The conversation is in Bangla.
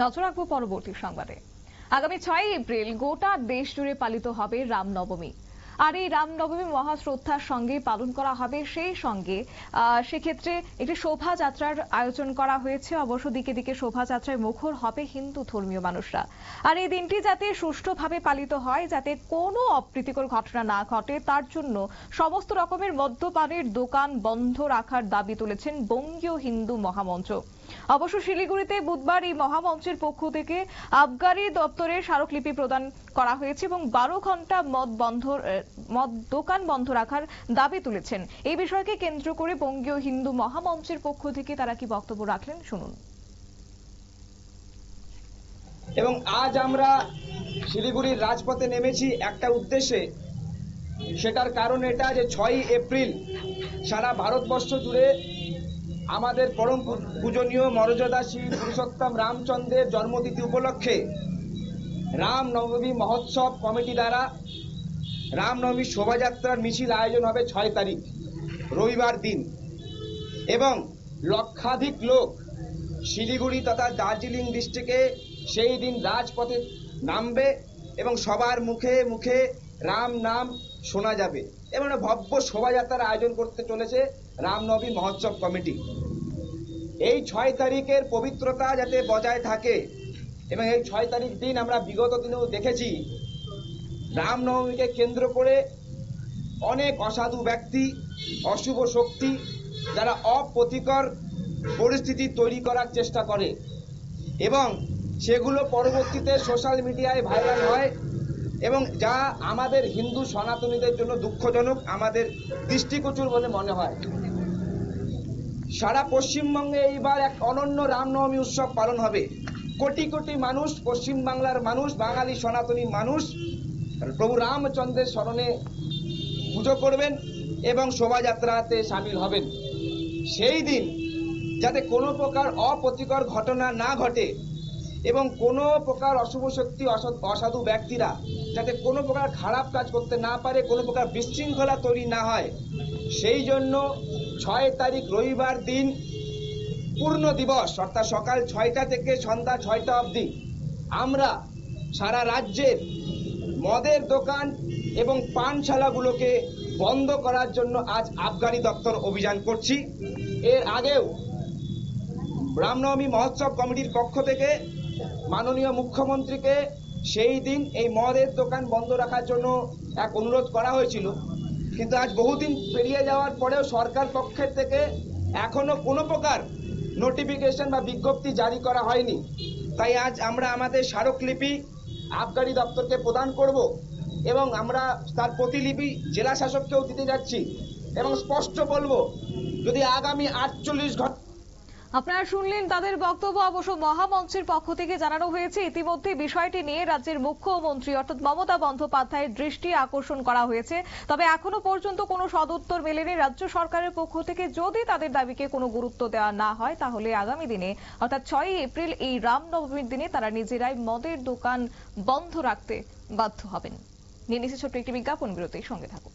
নজর রাখবো পরবর্তী সংবাদে। আগামী 6 এপ্রিল গোটা দেশ জুড়ে পালিত হবে রামনবমী। আর এই রামনবমী মহাশ্রদ্ধার সঙ্গে পালন করা হবে। সেই সঙ্গে সেক্ষেত্রে একটি শোভাযাত্রার আয়োজন করা হয়েছে। অবশ্য দিকে দিকে শোভাযাত্রায় মুখর হবে হিন্দু ধর্মীয় মানুষরা। আর এই দিনটি যাতে সুষ্ঠুভাবে পালিত হয়, যাতে কোনো অপ্রীতিকর ঘটনা না ঘটে, তার জন্য সমস্ত রকমের মদ্যপানের দোকান বন্ধ রাখার দাবি তুলেছেন বঙ্গীয় হিন্দু মহামঞ্চ। অবশ্য শিলিগুড়িতে বুধবার এই মহামঞ্চের পক্ষ থেকে আবগারি দপ্তরে স্মারকলিপি প্রদান করা হয়েছে এবং 12 ঘন্টা মদ দোকান বন্ধ রাখার দাবি তুলেছেন। এই বিষয়কে কেন্দ্র করে বঙ্গীয় হিন্দু মহামঞ্চের পক্ষ থেকে তারা কি বক্তব্য রাখলেন, শুনুন। এবং আজ আমরা শিলিগুড়ির রাজপথে নেমেছি একটা উদ্দেশ্যে। সেটার কারণ এটা যে 6 এপ্রিল সারা ভারতবর্ষ জুড়ে আমাদের পরম পূজনীয় মর্যাদাশীল পুরুষোত্তম রামচন্দ্রের জন্মতিথি উপলক্ষে রামনবমী মহোৎসব কমিটি দ্বারা রামনবমী শোভাযাত্রার মিছিল আয়োজন হবে 6 তারিখ রবিবার দিন। এবং লক্ষাধিক লোক শিলিগুড়ি তথা দার্জিলিং ডিস্ট্রিক্টে সেই দিন রাজপথে নামবে এবং সবার মুখে মুখে রাম নাম শোনা যাবে। এবং ভব্য শোভাযাত্রার আয়োজন করতে চলেছে রামনবমী মহোৎসব কমিটি। এই 6 তারিখের পবিত্রতা যাতে বজায় থাকে এবং এই 6 তারিখ দিন আমরা বিগত দিনেও দেখেছি রামনবমীকে কেন্দ্র করে অনেক অসাধু ব্যক্তি, অশুভ শক্তি যারা অপ্রীতিকর পরিস্থিতি তৈরি করার চেষ্টা করে এবং সেগুলো পরবর্তীতে সোশ্যাল মিডিয়ায় ভাইরাল হয় এবং যা আমাদের হিন্দু সনাতনীদের জন্য দুঃখজনক, আমাদের দৃষ্টিগোচর বলে মনে হয়। সারা পশ্চিমবঙ্গে এইবার এক অনন্য রামনবমী উৎসব পালন হবে। কোটি কোটি মানুষ, পশ্চিমবাংলার মানুষ, বাঙালি সনাতনী মানুষ প্রভু রামচন্দ্রের স্মরণে পুজো করবেন এবং শোভাযাত্রাতে সামিল হবেন। সেই দিন যাতে কোনো প্রকার অপ্রীতিকর ঘটনা না ঘটে এবং কোনো প্রকার অশুভ শক্তি, অসাধু ব্যক্তিরা যাতে কোনো প্রকার খারাপ কাজ করতে না পারে, কোনো প্রকার বিশৃঙ্খলা তৈরি না হয়, সেই জন্য 6 তারিখ রবিবার দিন পূর্ণ দিবস অর্থাৎ সকাল 6টা থেকে সন্ধ্যা 6টা অবধি আমরা সারা রাজ্যের মদের দোকান এবং পানশালাগুলোকে বন্ধ করার জন্য আজ আবগারি দপ্তর অভিযান করছি। এর আগেও রামনবমী মহোৎসব কমিটির পক্ষ থেকে মাননীয় মুখ্যমন্ত্রীকে সেই দিন এই মদের দোকান বন্ধ রাখার জন্য এক অনুরোধ করা হয়েছিল, কিন্তু আজ বহুদিন পেরিয়ে যাওয়ার পরেও সরকার পক্ষের থেকে এখনো কোনো প্রকার নোটিফিকেশন বা বিজ্ঞপ্তি জারি করা হয়নি। তাই আজ আমরা আমাদের স্মারকলিপি আবগারি দপ্তরকে প্রদান করব এবং আমরা তার প্রতিলিপি জেলা শাসককেও দিতে যাচ্ছি এবং স্পষ্ট বলবো, যদি আগামী 48 ঘন্টা। আপনারা শুনলেন তাদের বক্তব্য। অবশ্য মহামঞ্চের পক্ষ থেকে জানানো হয়েছে ইতিমধ্যে বিষয়টি নিয়ে রাজ্যের মুখ্যমন্ত্রী অর্থাৎ মমতা বন্দ্যোপাধ্যায়ের দৃষ্টি আকর্ষণ করা হয়েছে। তবে এখনো পর্যন্ত কোনো সদুত্তর মেলেনি রাজ্য সরকারের পক্ষ থেকে। যদি তাদের দাবিকে কোনো গুরুত্ব দেওয়া না হয়, তাহলে আগামী দিনে অর্থাৎ 6 এপ্রিল এই রামনবমীর দিনে তারা নিজেরাই মদের দোকান বন্ধ রাখতে বাধ্য হবেন। নিয়ে নিচ্ছে ছোট্ট একটি বিজ্ঞাপন বিরতির সঙ্গে থাকুন।